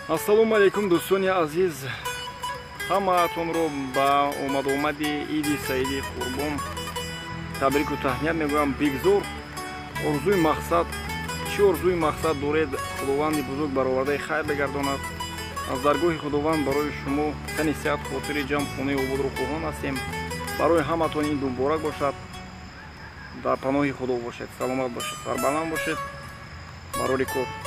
Ассалому алейкум дӯстони азиз, ҳамаатонро ба омадомади иди Саиди Қурбон табрику таҳният мегӯям. Бигзор орзуи мақсад, чӣ орзуи мақсад доред, худованди бузург баровардаи хайр бигардонад. аз даргоҳи худованд барои шумо тани сеҳат хотири ҷамъ хонаи ободро хоҳон ҳастем. барои ҳаматон ин муборак бошад, дар паноҳи худо бошед, саломат бошед, сарбаланд бошед. барори кор.